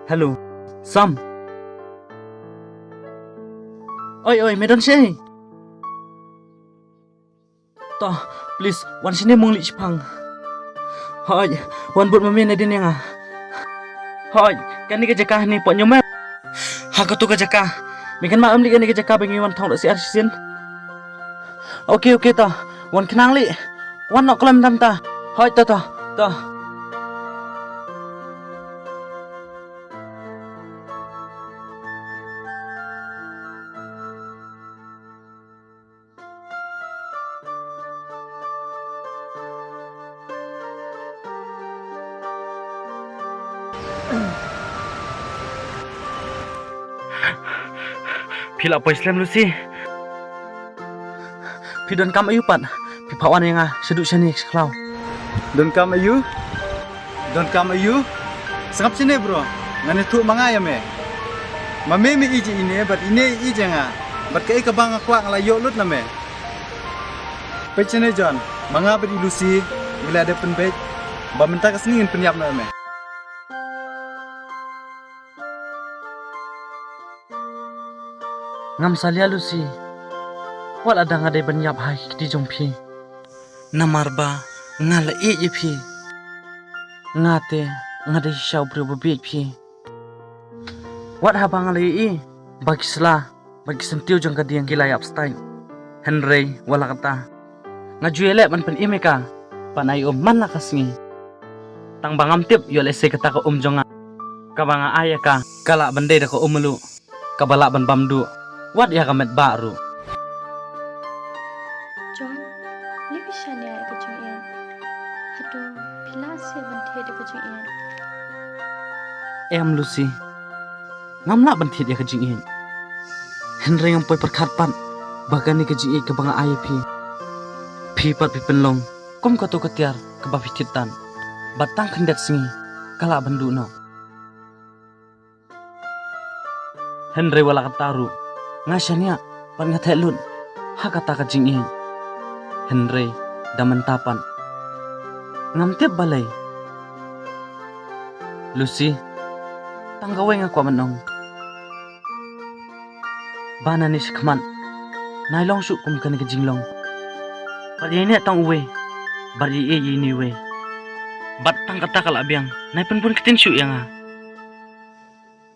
Hello, Sam. Oi, medan sih. Toh, please, wan sini mong li chipang. Hoi, wan buat mami na din yang ah. Hoi, kan ni kejaka ni pok nyomel. Ha ko tu kejaka. Mikan ma li kan ni kejaka bengi wan thong si arsin. Okay, toh. Wan kenang li. Wan nok kelam tam ta. Hoi, toh. Pila po Islam Lucy. Pi don kam ayu pat. Pi pawan yang ah seduk sini seklau. Don kam ayu. Sangap sini bro. Ngane tu manga ya me. Mame mi iji ini bat ini iji nga. Bat kai ka bang akwak ngalayo lut na me. Pecene John. Manga badi Lucy. Bila ada penbet. Ba minta kasingin penyap na me. Ngam salia Lucy. Wal ada ngadai banyap hai di jongpi. Namarba ngala e pi. Ngate ngadai syau bro bebek pi. Wat habang ngala e bagi sela bagi sentiu jong kadiang gilai upstyle. Henry wala kata. Ngajuele man pen imeka panai man nakasngi. Tang bangam tip yole se kata ko jonga. Kabanga ayaka kala bandai da ko umelu. Kabala ban bamdu. Wat ya kamet baru. John, libi shania ke jungin. Hadu pilasi banti de ke jungin. Em Lucy. Ngamla banti dia ke jungin. Henry yang poi perkat pan. Bagan ni ke jungin ke banga ayah pi. Pi pat pi penlong. Kom katu ketiar ke babi titan. Batang kendet singi. Kala bandu no. Henry wala kataru. Ngasanya pan ngatelun hakata ka jingin Henry daman tapan ngamtip balay Lucy tanggaway nga kwa manong bana ni sikman nailong syuk kum ka jinglong bari ni tang uwe bari ni we bat tang kata kalabyang naipun pun kitin syuk yang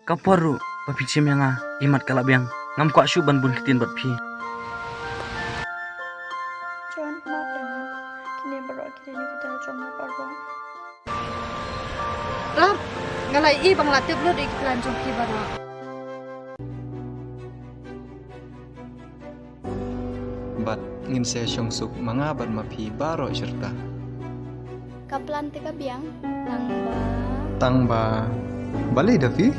kaporu papichim yang imat kalabyang ngam kwa shu ban bun kitin bat pi. John, maaf ya na. Kini baru kita ni kita cuma baru. Lam, ngalai i bang latip lu di iklan jongki baru. Bat ngin se syongsuk manga bat mapi baro serta. Kaplan teka biang, Tangba balai dafi?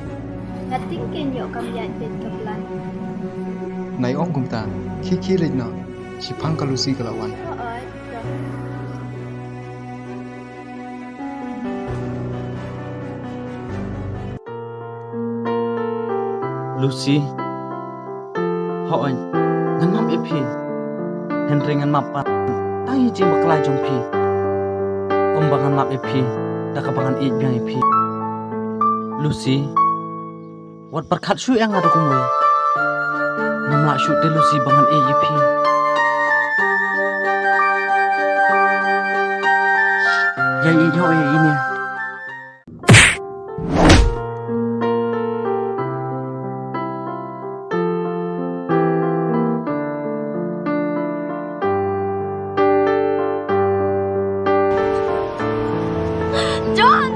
Natingkin yo kamyan pin kaplan. Nai ong kumta kiki lejna sipang ka Lucy kalawan. Lucy. Hoy, ngan mam epi. Henry ngan mapan. Tangi jing baklai jong pi. Bangan map epi. Da kabangan i biang epi. Lucy. Wat perkat syu yang ada kumwe. Namla syu de Lucy bangan e epi. Ya ini. John!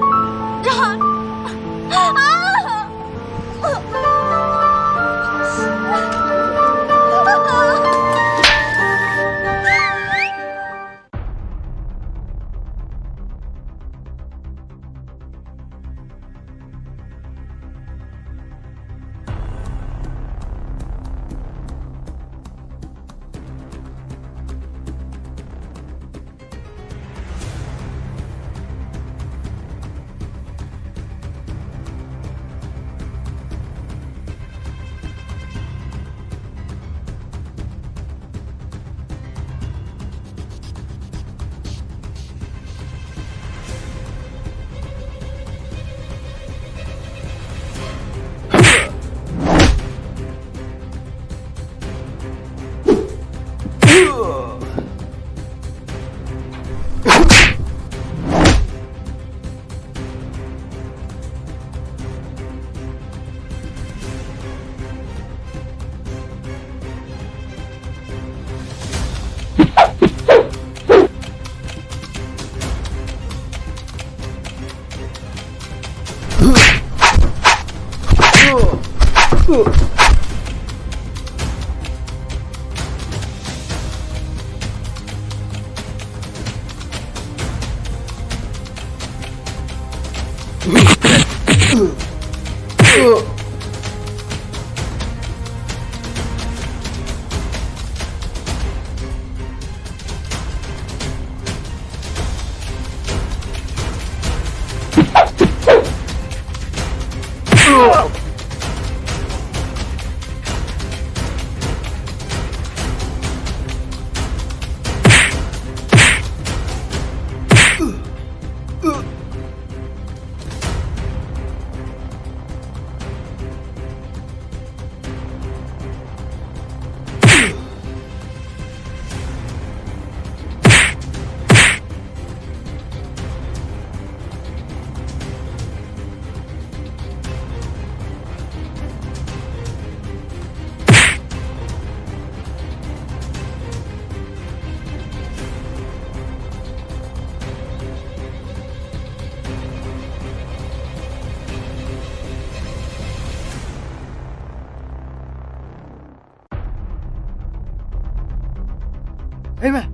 Hei meh,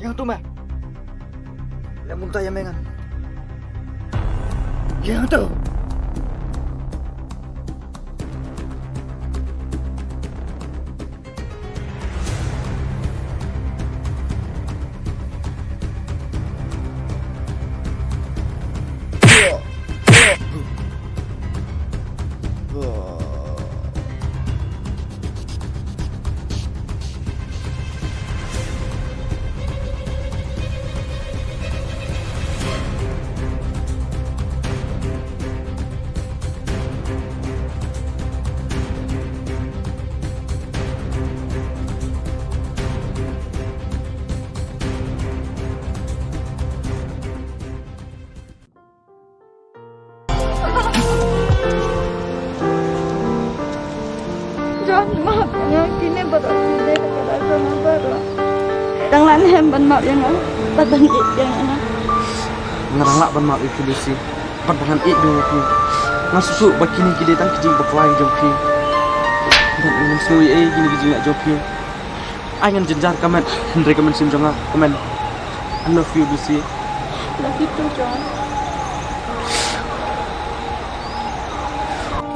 yang tu meh. Yang muntah yang mengan. Yang tu. John, maaf yang kini berada kepada John baru. Dengan hemban maaf yang badan yang Ngarang lak ban mak iku Lucy. Pandangan ik do pi. Ngasusu bakini gide tang kijing baklai jom pi. Dan ingin sui gini kijing nak jom pi. Angan jenjar kamen. Hendrik kamen sim jonga kamen. I love you Lucy. love you too, John.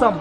Sam.